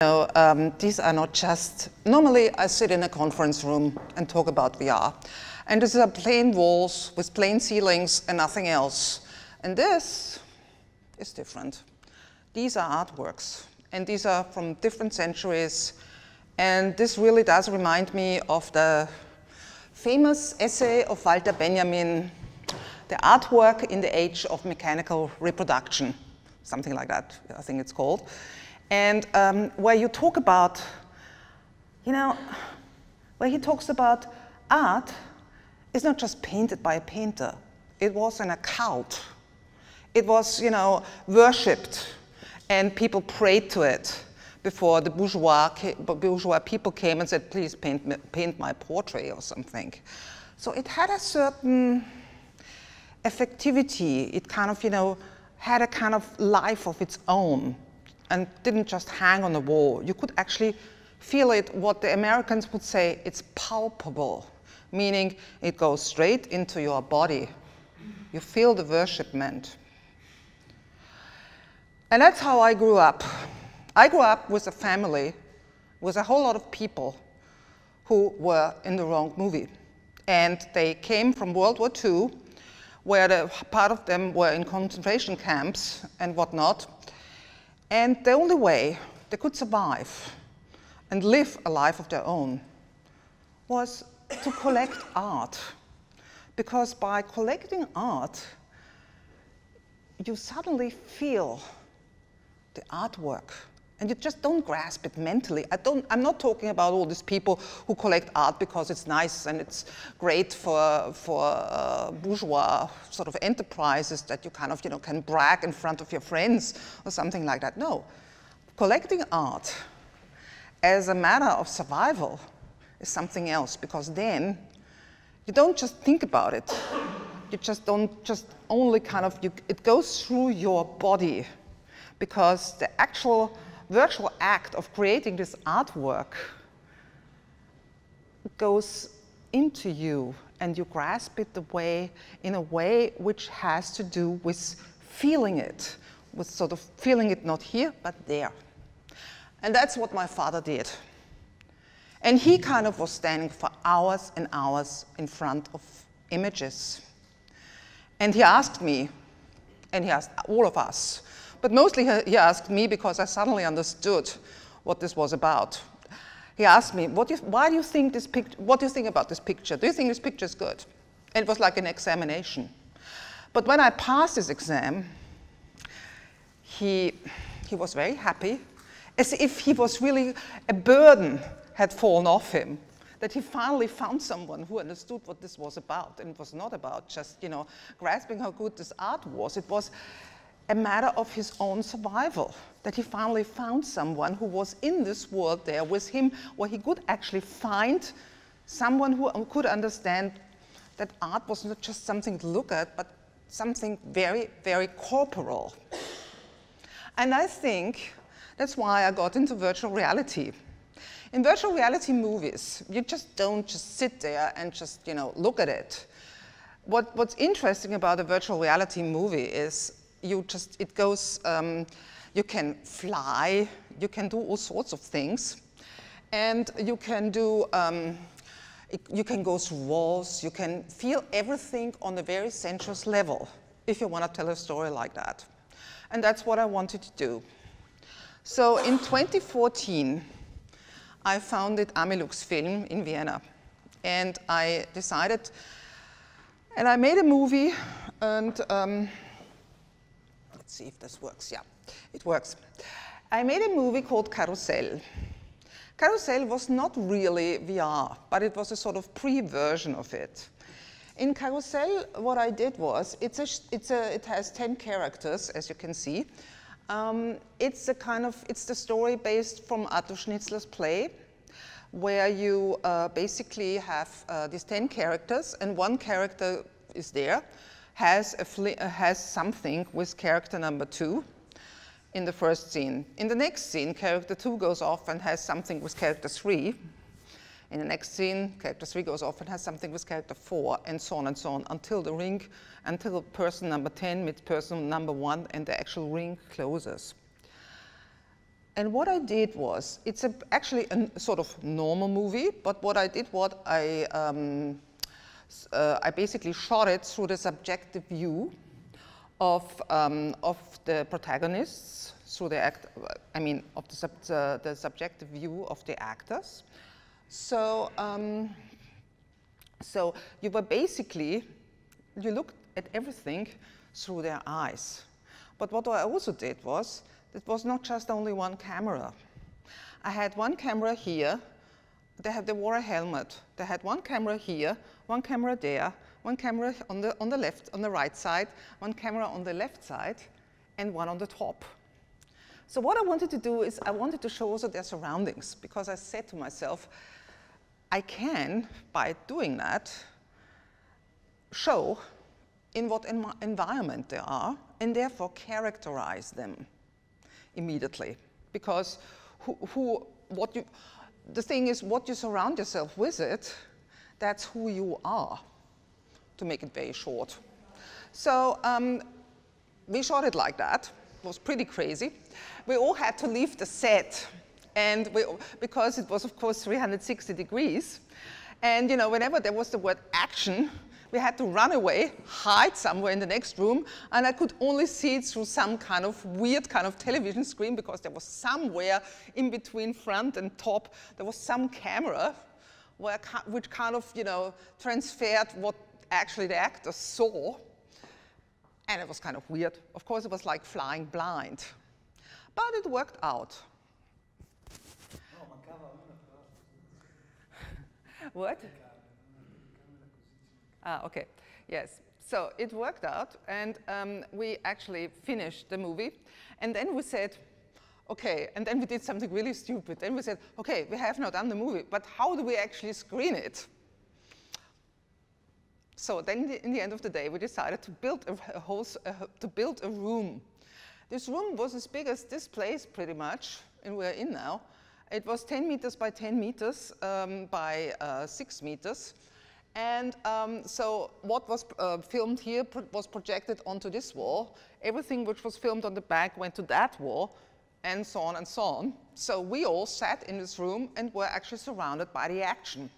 These are not just, normally I sit in a conference room and talk about VR. And these are plain walls with plain ceilings and nothing else. And this is different. These are artworks. And these are from different centuries. And this really does remind me of the famous essay of Walter Benjamin, The Artwork in the Age of Mechanical Reproduction. Something like that, I think it's called. And where you talk about, where he talks about art is not just painted by a painter. It was an occult. It was, worshipped, and people prayed to it before the bourgeois people came and said, please paint my portrait or something. So it had a certain effectivity. It kind of, had a kind of life of its own and didn't just hang on the wall. You could actually feel it, what the Americans would say, it's palpable, meaning it goes straight into your body. You feel the worshipment. And that's how I grew up. I grew up with a family, with a whole lot of people who were in the wrong movie. And they came from World War II, where part of them were in concentration camps and whatnot. And the only way they could survive and live a life of their own was to collect art. Because by collecting art, you suddenly feel the artwork. And you just don't grasp it mentally. I'm not talking about all these people who collect art because it's nice and it's great for bourgeois sort of enterprises that you kind of can brag in front of your friends or something like that. No, collecting art as a matter of survival is something else, because then you don't just think about it. You just don't just only it goes through your body, because the actual virtual act of creating this artwork goes into you, and you grasp it in a way which has to do with feeling it, with sort of feeling it not here, but there. And that's what my father did. And he kind of was standing for hours and hours in front of images. And he asked me, and he asked all of us, but mostly he asked me because I suddenly understood what this was about. He asked me, what do you think about this picture? Do you think this picture is good? And it was like an examination. But when I passed his exam, he was very happy, as if he was really, a burden had fallen off him, that he finally found someone who understood what this was about. And it was not about just, grasping how good this art was. It was a matter of his own survival, that he finally found someone who was in this world there with him, where he could actually find someone who could understand that art was not just something to look at, but something very, very corporal. And I think that's why I got into virtual reality. In virtual reality movies, you just don't just sit there and just look at it. What's interesting about a virtual reality movie is you can fly, you can do all sorts of things, and you can do, you can go through walls, you can feel everything on a very sensuous level, if you want to tell a story like that. And that's what I wanted to do. So in 2014, I founded Amilux Film in Vienna, and I decided, and I made a movie, and let's see if this works. Yeah, it works. I made a movie called Carousel. Carousel was not really VR, but it was a sort of pre-version of it. In Carousel, what I did was, it has 10 characters, as you can see. It's the story based from Arthur Schnitzler's play, where you basically have these 10 characters, and one character is there, has something with character number 2 in the first scene. In the next scene, character 2 goes off and has something with character 3. In the next scene, character 3 goes off and has something with character 4, and so on, until person number 10 meets person number 1 and the actual ring closes. And what I did was, it's actually a sort of normal movie, but what I did, I basically shot it through the subjective view of the protagonists, through the the subjective view of the actors. So, so you were basically, you looked at everything through their eyes. But what I also did was, it was not just only one camera. I had one camera here. They wore a helmet. They had one camera here, one camera there, one camera on the left, on the right side, one camera on the left side, and one on the top. So what I wanted to do is I wanted to show also their surroundings, because I said to myself, I can, by doing that, show in what environment they are, and therefore characterize them immediately. Because the thing is, what you surround yourself with that's who you are, to make it very short. So we shot it like that. It was pretty crazy. We all had to leave the set, and because it was, of course, 360 degrees. And you know, whenever there was the word action, we had to run away, hide somewhere in the next room, and I could only see it through some kind of weird kind of television screen, because there was somewhere in between front and top, there was some camera which kind of, you know, transferred what actually the actors saw. And it was kind of weird. Of course, it was like flying blind. But it worked out. What? Ah, okay, yes. So it worked out, and we actually finished the movie. And then we said, okay, and then we did something really stupid. Then we said, okay, we have now done the movie, but how do we actually screen it? So then in the end of the day, we decided to build a room. This room was as big as this place, pretty much, and we're in now. It was 10 meters by 10 meters by 6 meters. And so what was filmed here was projected onto this wall. Everything which was filmed on the back went to that wall, and so on and so on. So we all sat in this room and were actually surrounded by the action.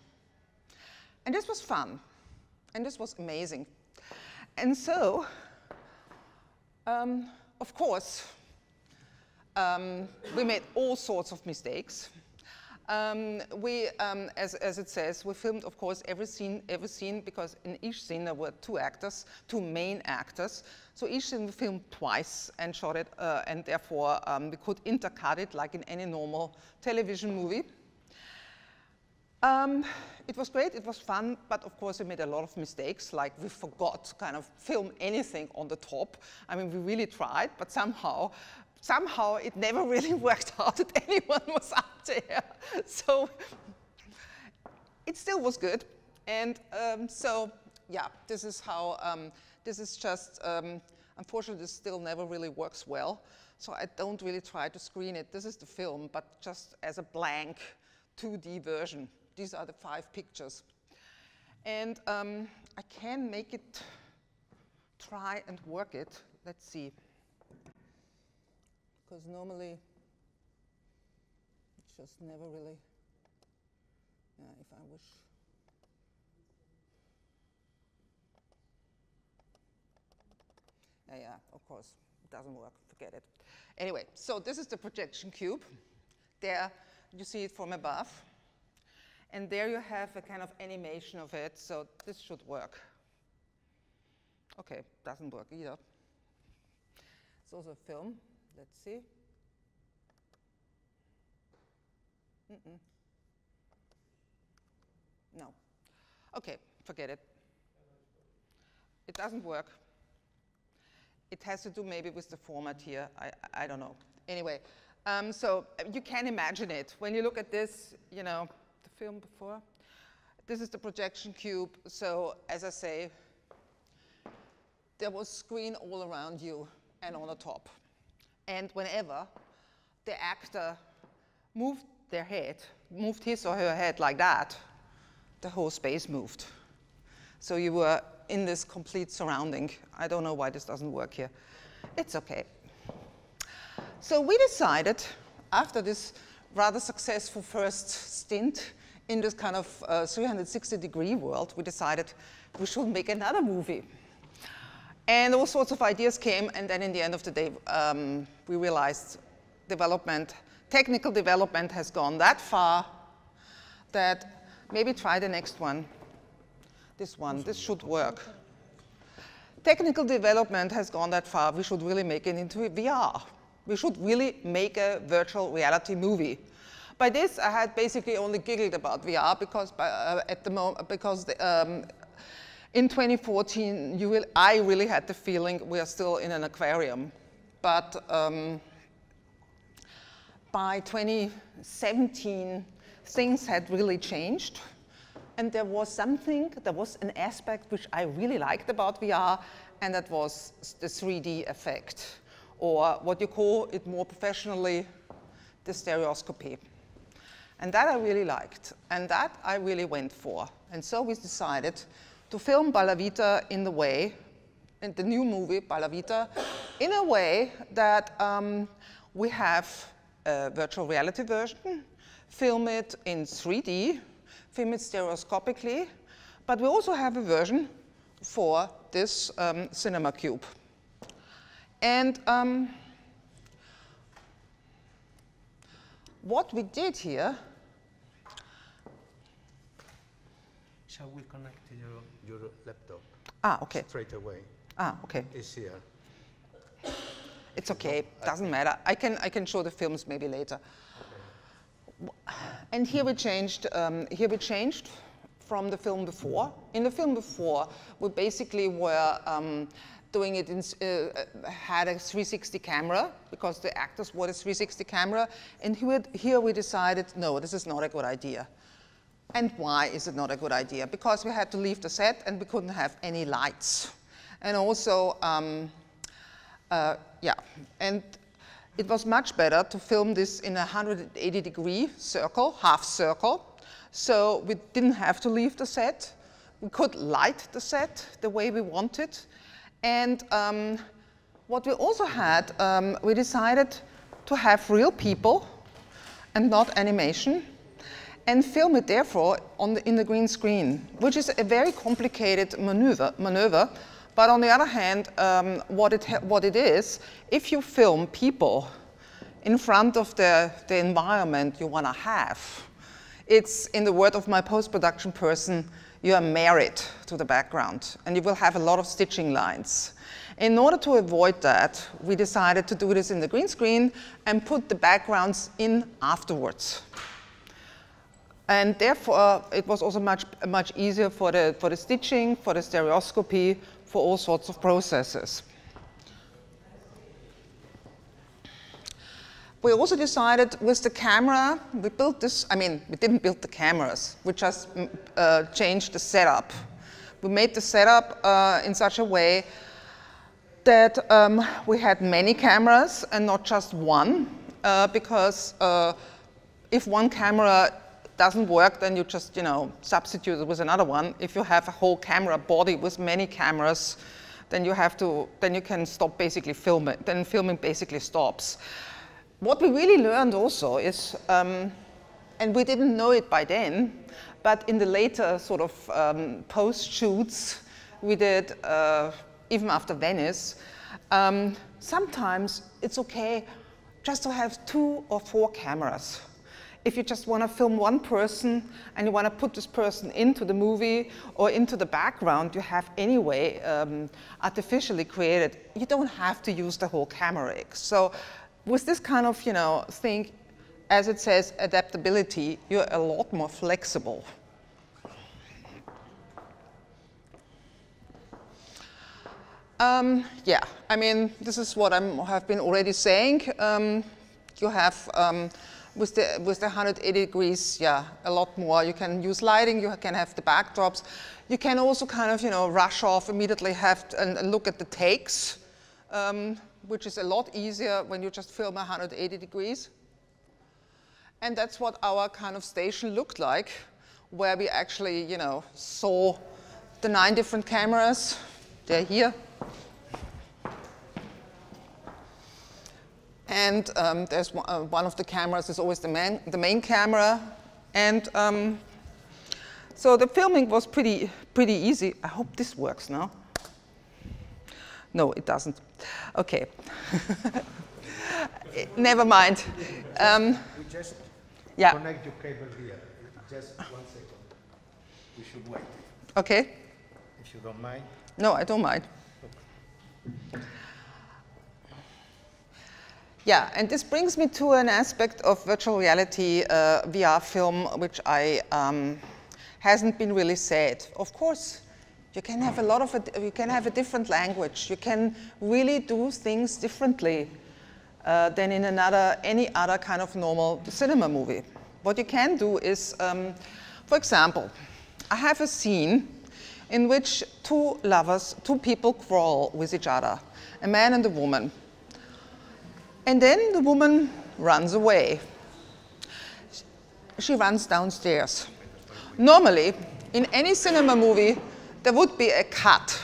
And this was fun. And this was amazing. And so, of course, we made all sorts of mistakes. As it says, we filmed, of course, every scene, because in each scene there were two main actors. So each scene we filmed twice and shot it, and therefore we could intercut it like in any normal television movie. It was great, it was fun, but of course we made a lot of mistakes, like we forgot to kind of film anything on the top. I mean, we really tried, but somehow it never really worked out that anyone was up there. So it still was good. And so, yeah, this is how, this is just, unfortunately, this still never really works well. So I don't really try to screen it. This is the film, but just as a blank 2D version. These are the 5 pictures. And I can make it, try and work it. Let's see. Because normally, it's just never really, yeah, if I wish. Yeah, of course, it doesn't work, forget it. Anyway, so this is the projection cube. There, you see it from above. And there you have a kind of animation of it, so this should work. Okay, doesn't work either. It's also a film. Let's see. No. Okay, forget it. It doesn't work. It has to do maybe with the format here. I don't know. Anyway, so you can imagine it. When you look at this, you know, the film before, this is the projection cube. So as I say, there was screen all around you and on the top. And whenever the actor moved their head, moved his or her head like that, the whole space moved. So you were in this complete surrounding. I don't know why this doesn't work here. It's okay. So we decided, after this rather successful first stint in this kind of 360-degree world, we decided we should make another movie. And all sorts of ideas came, and then in the end of the day, we realized technical development has gone that far that maybe try the next one. This should work. Technical development has gone that far, we should really make it into a VR. We should really make a virtual reality movie. By this, I had basically only giggled about VR because in 2014, I really had the feeling we are still in an aquarium. But by 2017, things had really changed. And there was an aspect which I really liked about VR, and that was the 3D effect, or what you call it more professionally, the stereoscopy. And that I really liked, and that I really went for. And so we decided to film Bella Vita in the new movie, Bella Vita, in a way that we have a virtual reality version, film it in 3D, film it stereoscopically, but we also have a version for this cinema cube. And what we did here. Shall we connect to your laptop? Ah, okay. Straight away. Ah, okay. It's here. It's okay. Doesn't matter. I can show the films maybe later. Okay. And here we changed. From the film before. In the film before, we basically were doing it had a 360 camera because the actors wanted a 360 camera, and here we decided, no, this is not a good idea. And why is it not a good idea? Because we had to leave the set and we couldn't have any lights. And also, and it was much better to film this in a 180-degree circle, half circle. So we didn't have to leave the set. We could light the set the way we wanted. And what we also had, we decided to have real people and not animation, and film it therefore in the green screen, which is a very complicated maneuver. But on the other hand, what it is, if you film people in front of the environment you want to have, it's, in the word of my post-production person, you are married to the background, and you will have a lot of stitching lines. In order to avoid that, we decided to do this in the green screen and put the backgrounds in afterwards. And therefore, it was also much easier for the stitching, for the stereoscopy, for all sorts of processes. We also decided with the camera, we built this, we didn't build the cameras, we just changed the setup. We made the setup in such a way that we had many cameras and not just one, because if one camera doesn't work, then you just, substitute it with another one. If you have a whole camera body with many cameras, then you can stop basically filming, then filming basically stops. What we really learned also is, and we didn't know it by then, but in the later sort of post-shoots we did, even after Venice, sometimes it's okay just to have 2 or 4 cameras. If you just want to film one person and you want to put this person into the movie or into the background you have anyway artificially created, you don't have to use the whole camera rig. So with this kind of, thing, as it says, adaptability, you're a lot more flexible. This is what I have been already saying. You have, with the 180 degrees, a lot more. You can use lighting, you can have the backdrops. You can also kind of, rush off, immediately and look at the takes, which is a lot easier when you just film 180 degrees. And that's what our kind of station looked like, where we actually, saw the 9 different cameras. They're here. And there's one of the cameras is always the main camera. And so the filming was pretty easy. I hope this works now. No, it doesn't. Okay. Never mind. We just connect your cable here. Just 1 second. We should wait. Okay. If you don't mind. No, I don't mind. Yeah, and this brings me to an aspect of virtual reality VR film, which hasn't been really said. Of course, you can have you can have a different language. You can really do things differently than in any other kind of normal cinema movie. What you can do is, for example, I have a scene in which two people quarrel with each other, a man and a woman. And then the woman runs away. She runs downstairs. Normally, in any cinema movie, there would be a cut,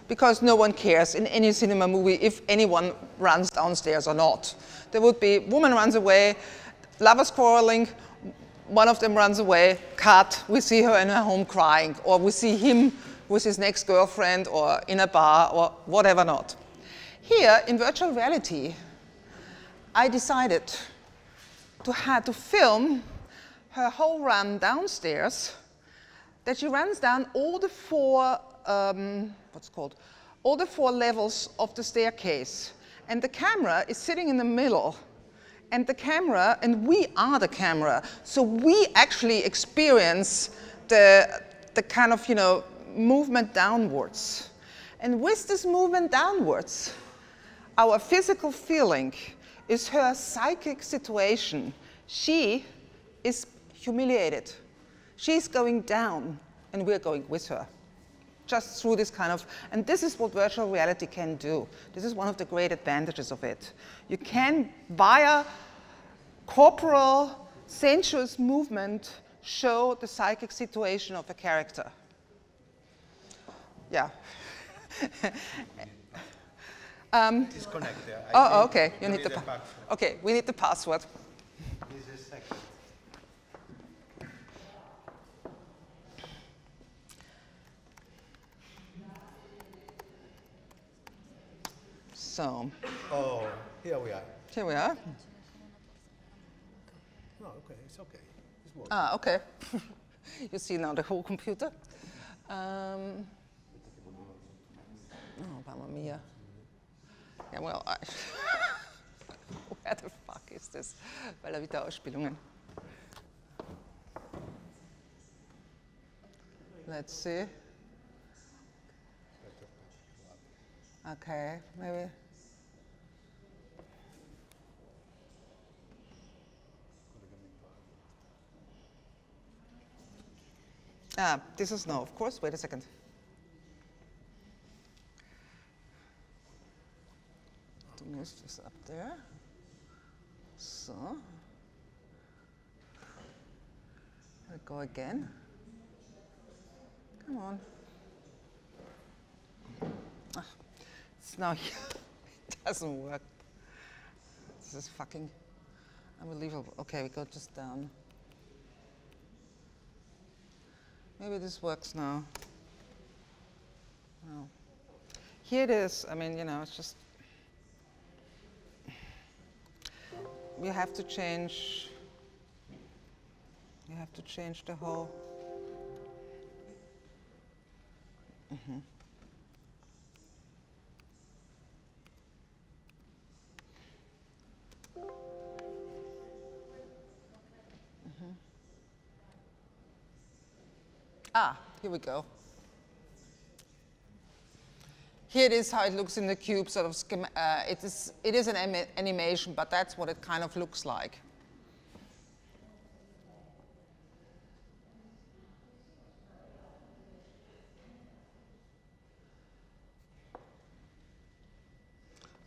because no one cares in any cinema movie if anyone runs downstairs or not. There would be, woman runs away, lovers quarreling, one of them runs away, cut, we see her in her home crying, or we see him with his next girlfriend, or in a bar, or whatever not. Here, in virtual reality, I decided to film her whole run downstairs, that she runs down all the four, all the 4 levels of the staircase. And the camera is sitting in the middle. And we are the camera. So we actually experience the kind of, movement downwards. And with this movement downwards, our physical feeling is her psychic situation. She is humiliated. She's going down, and we're going with her. Just through this kind of, and this is what virtual reality can do. This is one of the great advantages of it. You can, via corporal, sensuous movement, show the psychic situation of a character. Yeah. Disconnect there. Oh, okay. You need the password. Okay, we need the password. This is second. So. Oh, here we are. Here we are. No, okay, it's okay. It's working. Ah, okay. You see now the whole computer. Oh, mamma mia. Ja, well, where the fuck is this? Weil wieder Ausspielungen. Let's see. Okay, maybe. Ah, this is no, of course. Wait a second. To move this up there. So. I'll go again. Come on. Ah, it's now here. It doesn't work. This is fucking unbelievable. Okay, we go just down. Maybe this works now. No. Here it is. I mean, it's just, we have to change, the whole. Mm-hmm. Ah, here we go. Here it is how it looks in the cube, sort of it is an animation, but that's what it kind of looks like.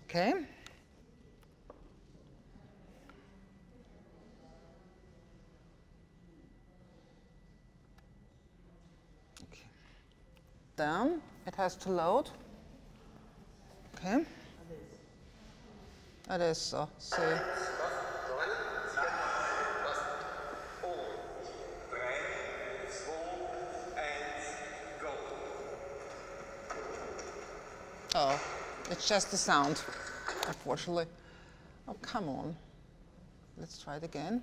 Okay. Down, it has to load. Okay. Adesso, sì. Oh, it's just the sound, unfortunately. Oh, come on. Let's try it again.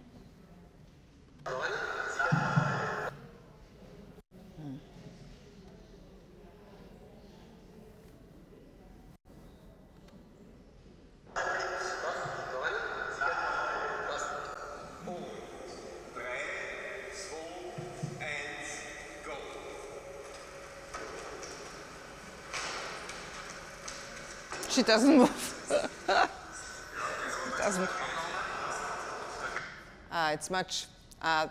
She doesn't move. Doesn't. It's much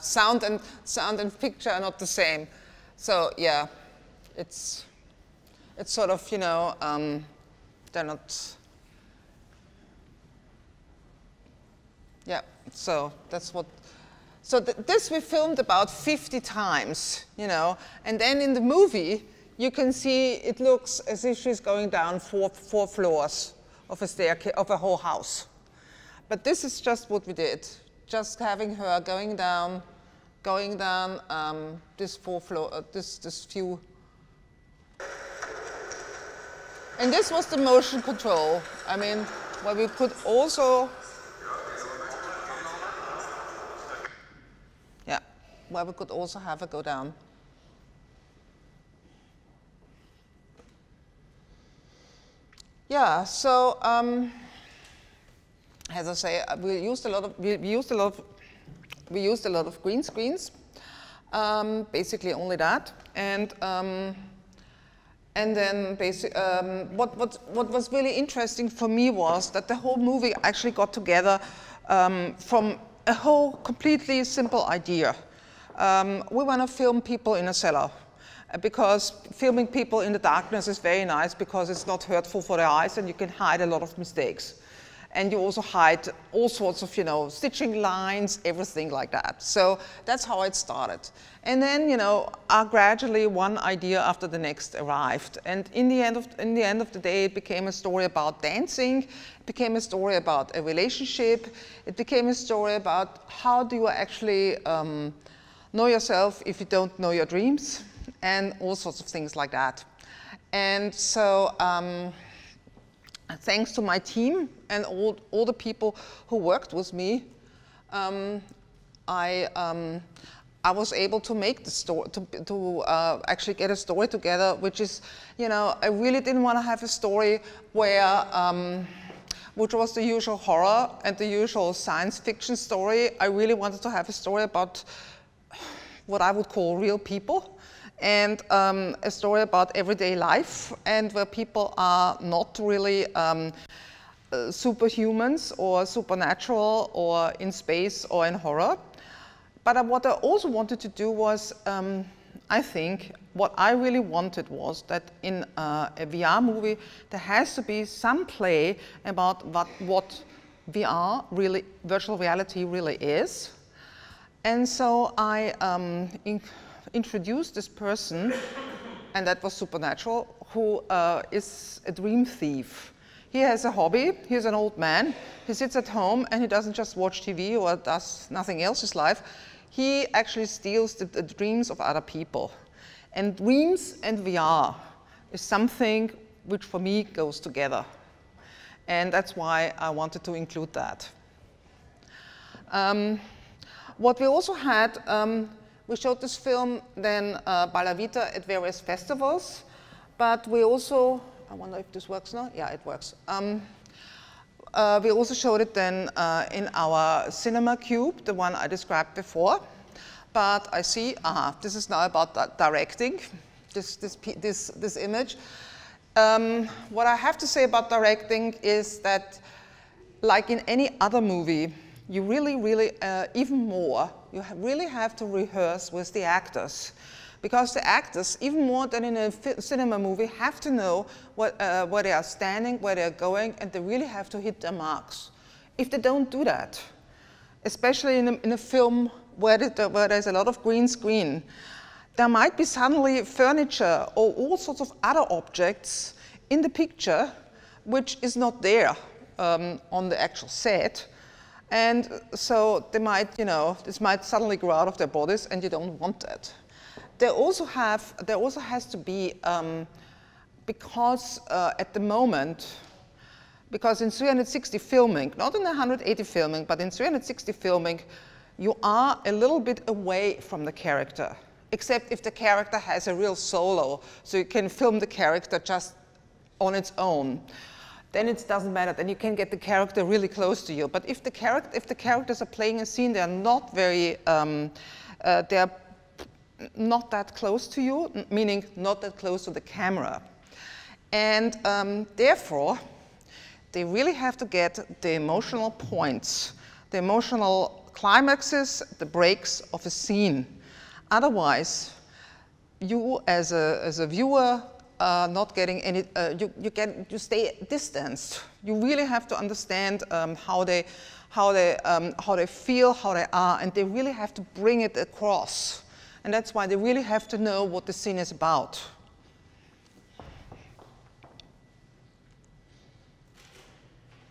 sound and picture are not the same. So yeah, it's sort of, you know, they're not. Yeah. So that's what. So this we filmed about 50 times, you know, and then in the movie, you can see it looks as if she's going down four floors of a staircase of a whole house. But this is just what we did, just having her going down this this few. And this was the motion control. I mean, where we could also. Yeah, where we could also have her go down. Yeah, so as I say, we used a lot of green screens, basically only that, and then what was really interesting for me was that the whole movie actually got together from a whole completely simple idea. We want to film people in a cellar. Because filming people in the darkness is very nice because it's not hurtful for the eyes and you can hide a lot of mistakes. And you also hide all sorts of, you know, stitching lines, everything like that. So that's how it started. And then, you know, gradually one idea after the next arrived. And in the end of the day, it became a story about dancing. It became a story about a relationship. It became a story about how do you actually know yourself if you don't know your dreams. And all sorts of things like that. And so thanks to my team and all the people who worked with me, I was able to make the story, to actually get a story together, which is, you know, I really didn't want to have a story where, which was the usual horror and the usual science fiction story. I really wanted to have a story about what I would call real people. And a story about everyday life, and where people are not really superhumans or supernatural or in space or in horror. But what I also wanted to do was, I think, what I really wanted was that in a VR movie, there has to be some play about what VR really, virtual reality really is. And so I introduced this person, and that was Supernatural, who is a dream thief. He has a hobby. He's an old man. He sits at home and he doesn't just watch TV or does nothing else in his life. He actually steals the dreams of other people. And dreams and VR is something which for me goes together. And that's why I wanted to include that. What we also had, we showed this film then by La Vita at various festivals, but we also, I wonder if this works now? Yeah, it works. We also showed it then in our cinema cube, the one I described before. But I see, this is now about directing, this image. What I have to say about directing is that, like in any other movie, you really, even more, you really have to rehearse with the actors. Because the actors, even more than in a cinema movie, have to know where they are standing, where they are going, and they really have to hit their marks. If they don't do that, especially in a film where there's a lot of green screen, there might be suddenly furniture or all sorts of other objects in the picture which is not there on the actual set. And so they might, this might suddenly grow out of their bodies, and you don't want that. There also has to be, because at the moment, because in 360 filming, not in 180 filming, but in 360 filming, you are a little bit away from the character, except if the character has a real solo, so you can film the character just on its own. Then it doesn't matter, then you can get the character really close to you. But if the characters are playing a scene, they're not very, they're not that close to you, meaning not that close to the camera. And therefore, they really have to get the emotional points, the emotional climaxes, the breaks of a scene. Otherwise, you as a viewer not getting any, you stay distanced. You really have to understand how they feel, how they are, and they really have to bring it across. And that's why they really have to know what the scene is about.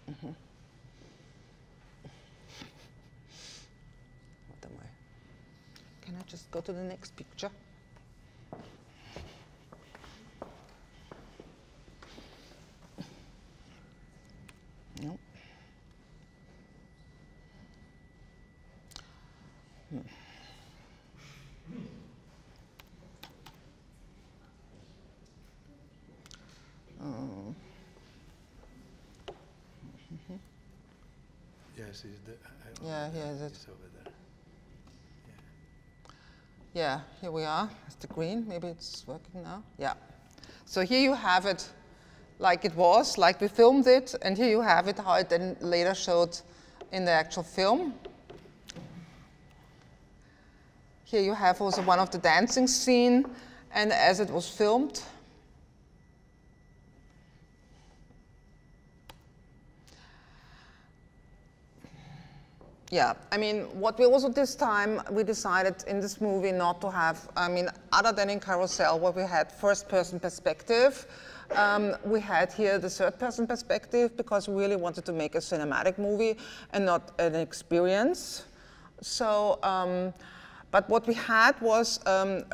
Mm-hmm. What am I? Can I just go to the next picture? No. Yes, it's over there. Yeah, here we are. It's the green. Maybe it's working now. Yeah. So here you have it like it was, like we filmed it, and here you have it how it then later showed in the actual film. Here you have also one of the dancing scene, and as it was filmed. Yeah, I mean, what we also this time, we decided in this movie not to have, I mean, other than in Carousel where we had first-person perspective, we had here the third-person perspective because we really wanted to make a cinematic movie and not an experience. So, but what we had was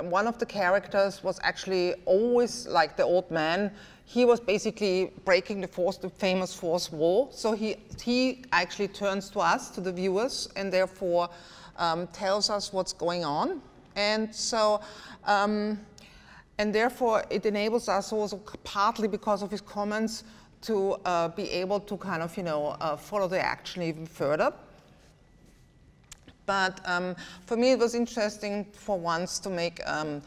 one of the characters was actually always like the old man. He was basically breaking the famous fourth wall. So he actually turns to us, to the viewers, and therefore tells us what's going on. And so, and therefore it enables us also partly because of his comments to be able to kind of, follow the action even further. But for me, it was interesting for once to make a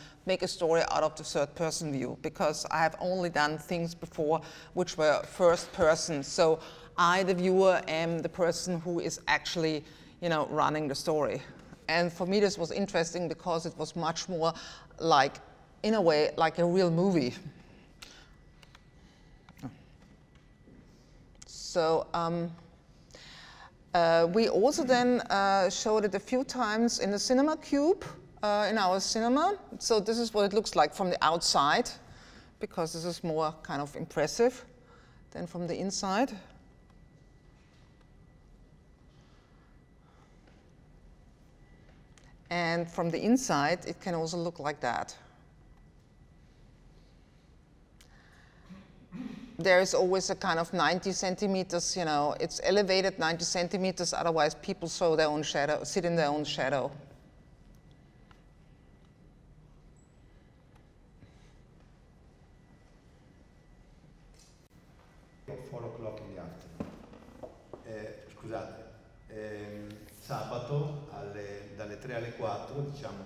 story out of the third-person view, because I have only done things before which were first-person. So I, the viewer, am the person who is actually, running the story. And for me, this was interesting because it was much more like, in a way, like a real movie. So. We also then showed it a few times in the cinema cube in our cinema. So this is what it looks like from the outside, because this is more kind of impressive than from the inside. And from the inside, it can also look like that. There is always a kind of 90 centimeters, it's elevated 90 centimeters, otherwise people show their own shadow, sit in their own shadow. At 4 o'clock in the afternoon. Scusate, sabato dalle 3 alle 4, diciamo,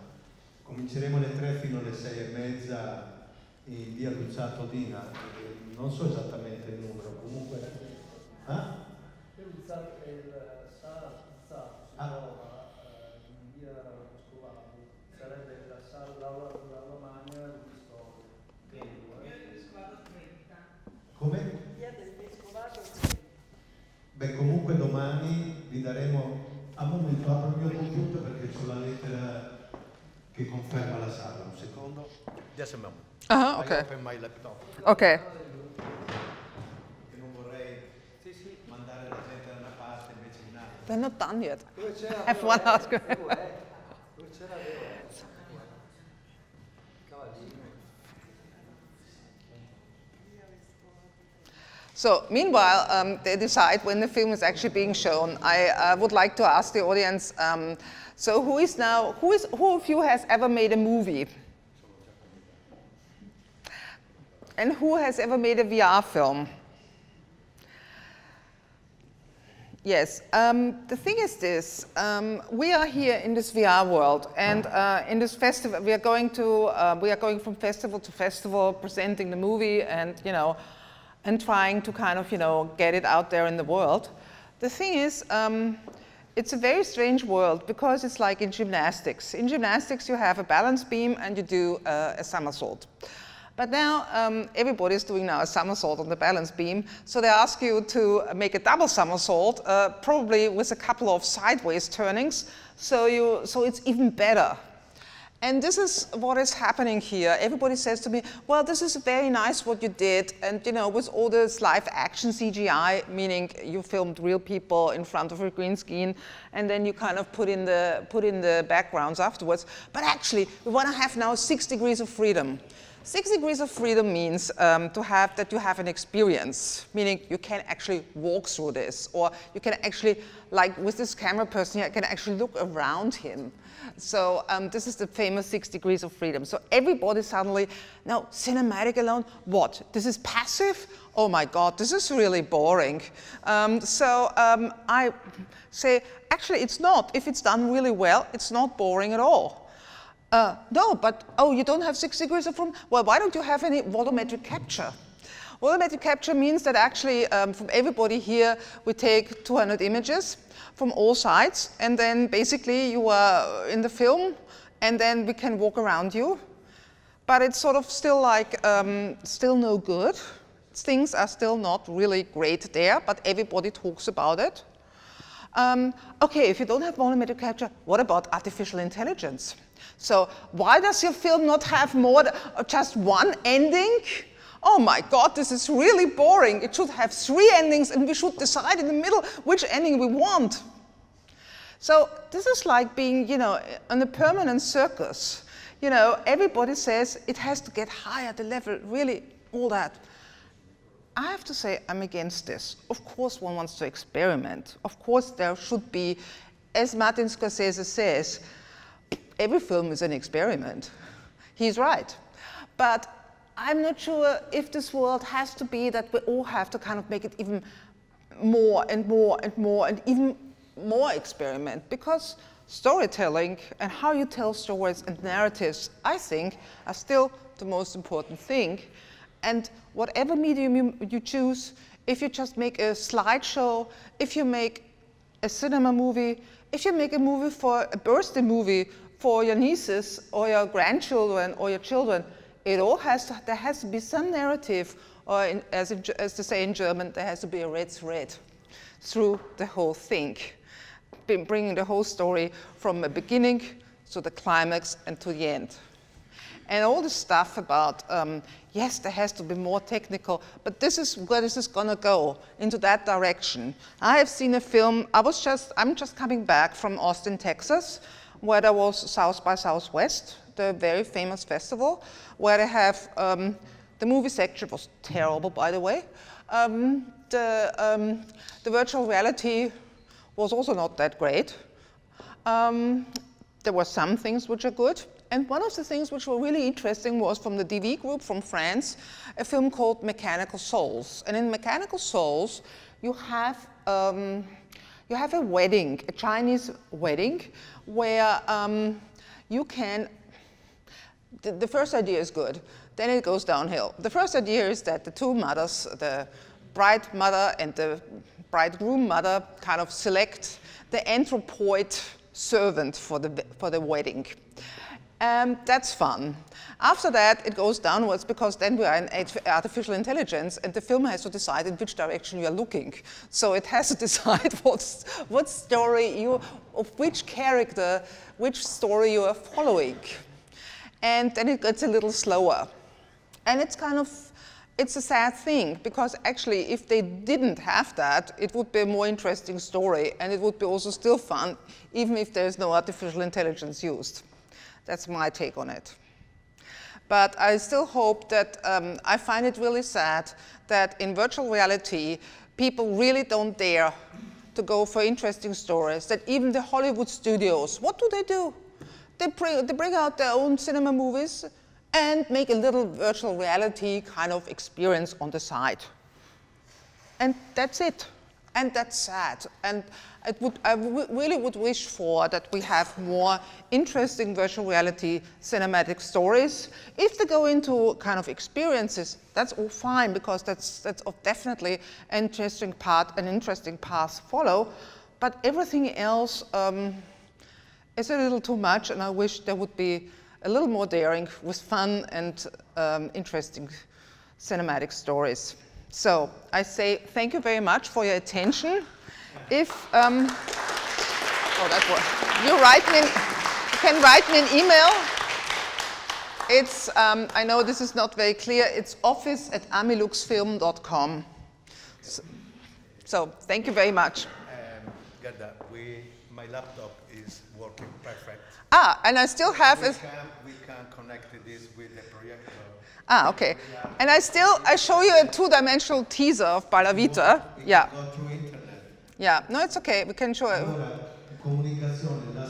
cominceremo alle 3 fino alle 6:30 in via Luzzatto Dina. Non so esattamente il numero, comunque. Il sala si trova in via Vescovado, sarebbe l'aula magna di storia. Via del Vescovado 30. Come? Via del Vescovado 30. Beh, comunque domani vi daremo. A momento apro il mio computer perché c'ho la lettera che conferma la sala. Un secondo. Just a moment. Okay. I open my laptop. Okay. Che non vorrei mandare They're not done yet. I have one out. So meanwhile, they decide when the film is actually being shown. I would like to ask the audience, so who of you has ever made a movie? And who has ever made a VR film? Yes, the thing is this, we are here in this VR world, and in this festival, we are going from festival to festival, presenting the movie, and and trying to kind of get it out there in the world. The thing is, it's a very strange world because it's like in gymnastics. In gymnastics, you have a balance beam and you do a somersault. But now everybody's doing now a somersault on the balance beam, so they ask you to make a double somersault, probably with a couple of sideways turnings, so it's even better. And this is what is happening here. Everybody says to me, well, this is very nice what you did, and with all this live action CGI, meaning you filmed real people in front of a green screen, and then you kind of put in the backgrounds afterwards. But actually, we want to have now 6 degrees of freedom. 6 degrees of freedom means that you have an experience, meaning you can actually walk through this, or you can actually, like with this camera person here, I can actually look around him. So this is the famous 6 degrees of freedom. So everybody suddenly, now cinematic alone, what? This is passive? Oh my God, this is really boring. I say, actually it's not. If it's done really well, it's not boring at all. No, but, oh, you don't have 6 degrees of freedom? Well, why don't you have any volumetric capture? Volumetric capture means that actually from everybody here, we take 200 images from all sides, and then basically you are in the film, and then we can walk around you. But it's sort of still like, still no good. Things are still not really great there, but everybody talks about it. Okay, if you don't have volumetric capture, what about artificial intelligence? So why does your film not have just one ending? Oh my God, this is really boring. It should have 3 endings, and we should decide in the middle which ending we want. So this is like being, on a permanent circus. Everybody says it has to get higher, the level, really, all that. I have to say I'm against this. Of course one wants to experiment. Of course there should be, as Martin Scorsese says, every film is an experiment. He's right. But I'm not sure if this world has to be that we all have to kind of make it even more and more and more and even more experiment, because storytelling and how you tell stories and narratives, I think, are still the most important thing. And whatever medium you choose, if you just make a slideshow, if you make a cinema movie, if you make a birthday movie for your nieces or your grandchildren or your children, there has to be some narrative, or as they say in German, there has to be a red thread through the whole thing, bringing the whole story from the beginning to the climax and to the end. And all the stuff about, yes, there has to be more technical, but this is where this is going to go, into that direction. I have seen a film, I'm just coming back from Austin, Texas, where there was South by Southwest, the very famous festival, where they have, the movie section was terrible, by the way. The virtual reality was also not that great. There were some things which are good. And one of the things which were really interesting was from the DV group from France, a film called Mechanical Souls. And in Mechanical Souls, you have a wedding, a Chinese wedding, where you can, the first idea is good, then it goes downhill. The first idea is that the two mothers, the bride mother and the bridegroom mother, kind of select the anthropoid servant for the wedding. That's fun. After that, it goes downwards, because then we are in artificial intelligence, and the film has to decide in which direction you are looking. So it has to decide what story of which character, which story you are following. And then it gets a little slower. And it's kind of, it's a sad thing, because actually if they didn't have that, it would be a more interesting story, and it would be also still fun, even if there's no artificial intelligence used. That's my take on it. But I still hope that, I find it really sad that in virtual reality, people really don't dare to go for interesting stories, that even the Hollywood studios, what do? They bring out their own cinema movies and make a little virtual reality kind of experience on the side. And that's it. And that's sad. And I really would wish for that we have more interesting virtual reality cinematic stories. If they go into kind of experiences, that's all fine, because that's definitely an interesting path to follow. But everything else is a little too much, and I wish there would be a little more daring with fun and interesting cinematic stories. So I say thank you very much for your attention. If oh, that was, you can write me an email. It's I know this is not very clear. It's office@amiluxfilm.com. So thank you very much. Gerda, my laptop is working perfect. Ah, and I still have we can connect this with the projector. Ah, okay. And I show you a two-dimensional teaser of Balavita. Yeah. Go through internet. Yeah. No, it's okay. We can show it. Allora, comunicazione, la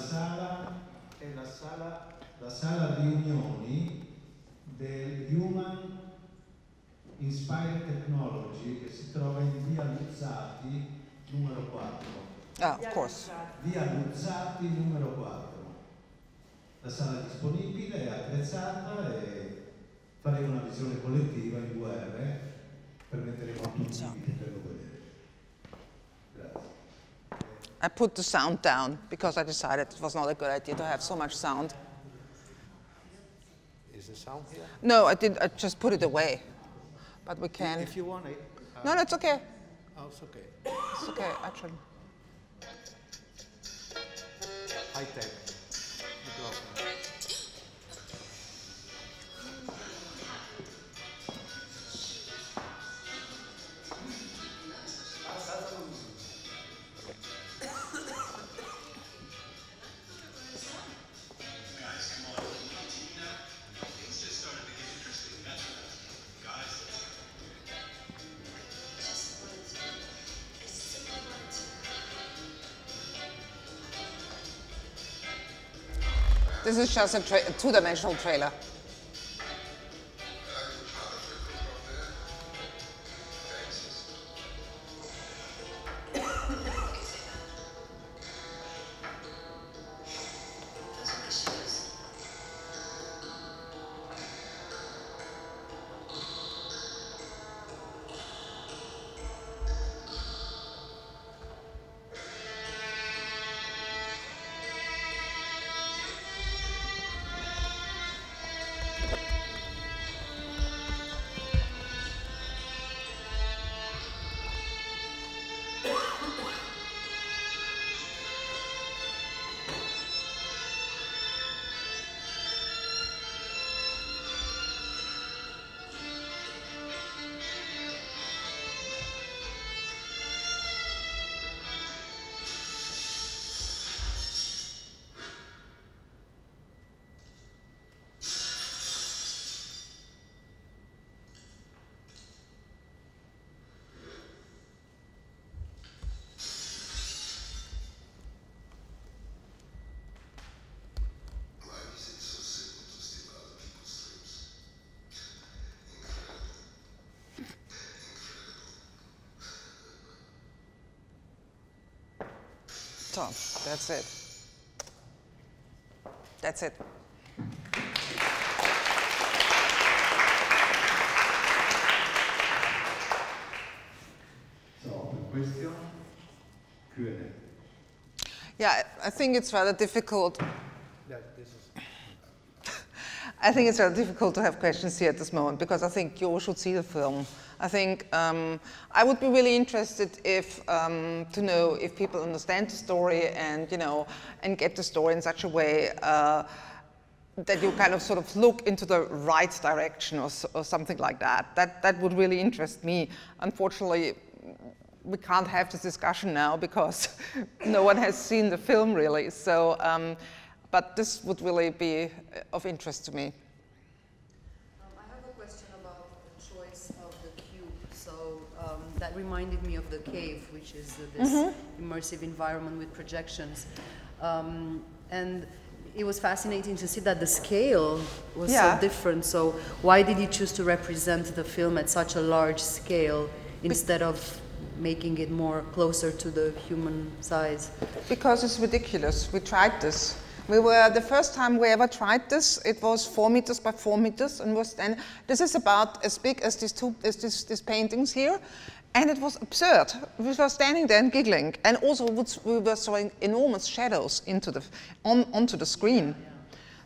sala riunioni del Human Inspired Technology, che si trova in via Luzzati numero 4. Ah, of course. Via Luzzati numero 4. La sala è disponibile, è attrezzata e faremo una visione collettiva in VR, permetteremo a tutti di poterlo vedere. Grazie. I put the sound down because I decided it was not a good idea to have so much sound. Is the sound here? No, I just put it away. But we can. If you want it. No, it's okay. Oh, it's okay. It's okay, actually. High tech. This is just a two-dimensional trailer. So, that's it. That's it. So, open question, Q&A. Yeah, I think it's rather difficult. Yeah, this is... I think it's rather difficult to have questions here at this moment, because I think you all should see the film. I think I would be really interested if to know if people understand the story and and get the story in such a way that you kind of sort of look into the right direction or something like that. That would really interest me. Unfortunately, we can't have this discussion now because no one has seen the film really. So, but this would really be of interest to me. I have a question about the choice of the cube. So that reminded me of the cave, which is this immersive environment with projections. And it was fascinating to see that the scale was so different. So why did you choose to represent the film at such a large scale instead of making it more closer to the human size? Because it's ridiculous. We tried this. The first time we ever tried this, it was 4 meters by 4 meters, and this is about as big as these paintings here, and it was absurd. We were standing there and giggling, and also we were throwing enormous shadows onto the screen.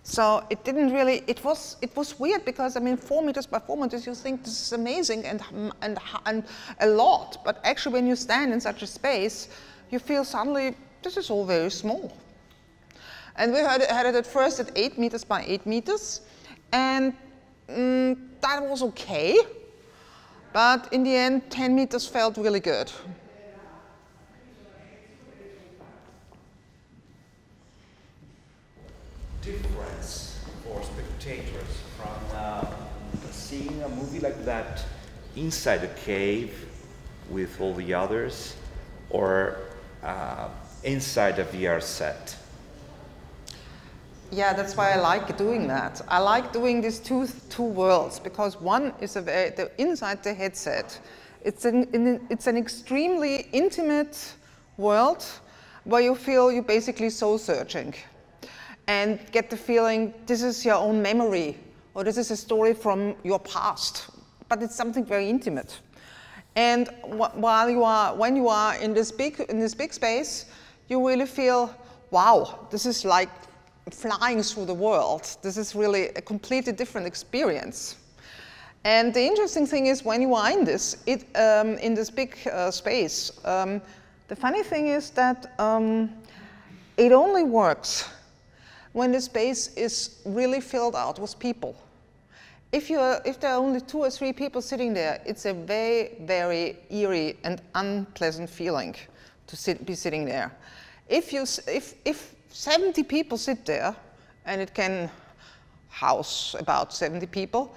So it didn't really. It was weird because I mean 4 meters by 4 meters, you think this is amazing and a lot, but actually when you stand in such a space, you feel suddenly this is all very small. And we had it at first at 8 meters by 8 meters, and that was okay. But in the end, 10 meters felt really good. Difference for spectators from seeing a movie like that inside a cave with all the others, or inside a VR set? Yeah, that's why I like doing that. I like doing these two worlds because one is inside the headset. It's an extremely intimate world where you feel you're basically soul searching and get the feeling this is your own memory or this is a story from your past, but it's something very intimate. And when you are in this big space, you really feel, wow, this is like flying through the world. This is really a completely different experience. And the interesting thing is when you are in this big space, the funny thing is that it only works when the space is really filled out with people. If there are only 2 or 3 people sitting there, it's a very, very eerie and unpleasant feeling to be sitting there. If 70 people sit there, and it can house about 70 people,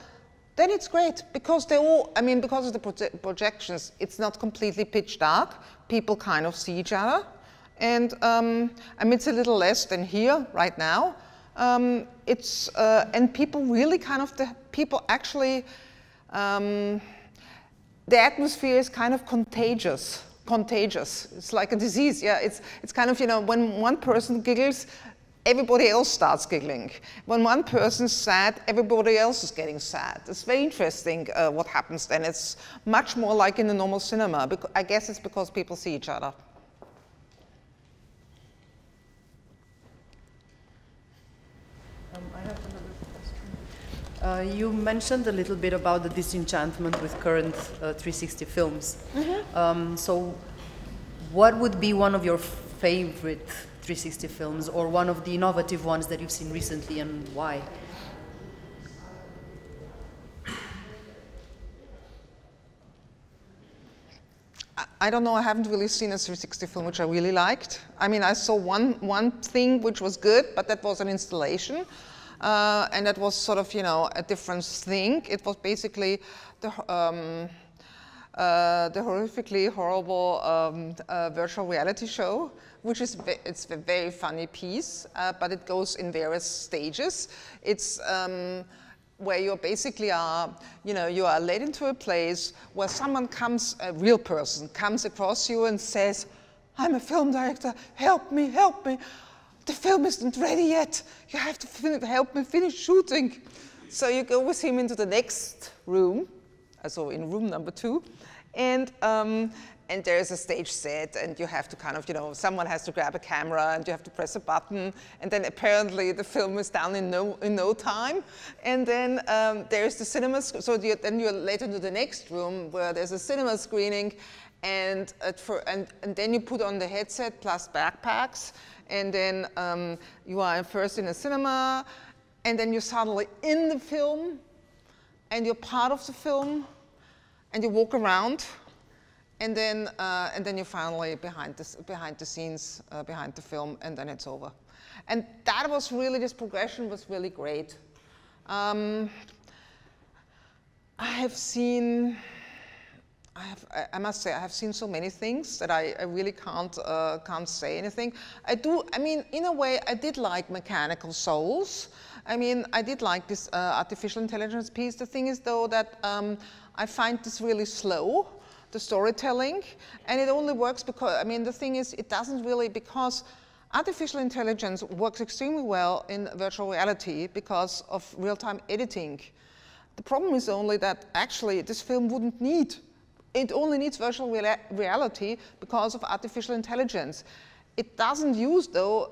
then it's great because because of the projections, it's not completely pitch dark. People kind of see each other, and it's a little less than here right now. And people really the atmosphere is kind of contagious. It's like a disease. Yeah, it's kind of, when one person giggles, everybody else starts giggling. When one person's sad, everybody else is getting sad. It's very interesting what happens then. It's much more like in the normal cinema. I guess it's because people see each other. I have another question. You mentioned a little bit about the disenchantment with current 360 films. So what would be one of your favorite 360 films, or one of the innovative ones that you've seen recently, and why? I don't know, I haven't really seen a 360 film which I really liked. I mean, I saw one thing which was good, but that was an installation. And that was sort of, a different thing. It was basically the horrifically horrible virtual reality show, which is it's a very funny piece, but it goes in various stages. It's where you basically are, you are led into a place where someone comes, a real person, comes across you and says, "I'm a film director, help me, help me. The film isn't ready yet. You have to help me finish shooting." So you go with him into the next room, so in room number 2, and there is a stage set, and you have to kind of, someone has to grab a camera, and you have to press a button, and then apparently the film is done in no time, and then there's the cinema. So then you're led into the next room where there's a cinema screening, and then you put on the headset plus backpacks. And then you are first in a cinema, and then you're suddenly in the film, and you're part of the film, and you walk around, and then you're finally behind the scenes, behind the film, and then it's over. And that was really, this progression was really great. I must say, I have seen so many things that I really can't say anything. I mean, in a way, I did like Mechanical Souls. I mean, I did like this artificial intelligence piece. The thing is, though, that I find this really slow, the storytelling, and it only works because, I mean, the thing is, it doesn't really, because artificial intelligence works extremely well in virtual reality because of real-time editing. The problem is only that actually this film wouldn't need, it only needs virtual reality because of artificial intelligence. It doesn't use, though,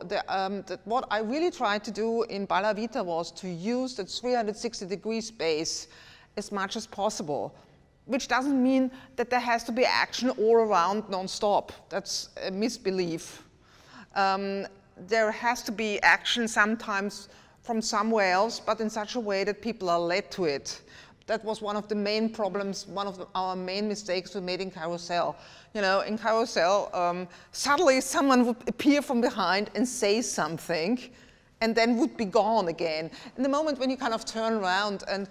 what I really tried to do in Balla Vita was to use that 360-degree space as much as possible, which doesn't mean that there has to be action all around non-stop. That's a misbelief. There has to be action sometimes from somewhere else, but in such a way that people are led to it. That was one of the main problems, one of our main mistakes we made in Carousel. You know, in Carousel, suddenly someone would appear from behind and say something, and then would be gone again. In the moment when you kind of turn around and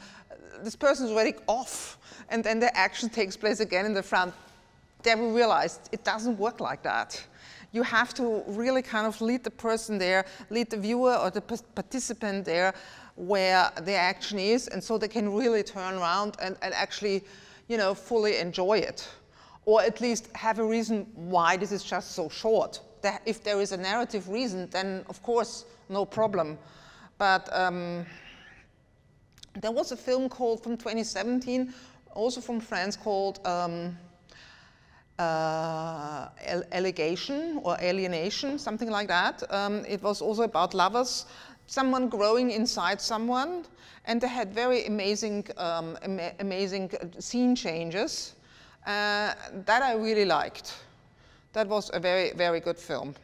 this person is already off, and then the action takes place again in the front, then we realized it doesn't work like that. You have to really kind of lead the person there, lead the viewer or the participant there where the action is, and so they can really turn around and actually, you know, fully enjoy it. Or at least have a reason why this is just so short. If there is a narrative reason, then of course, no problem. But there was a film called, from 2017, also from France, called Allegation or Alienation, something like that. It was also about lovers, someone growing inside someone, and they had very amazing, amazing scene changes that I really liked. That was a very, very good film.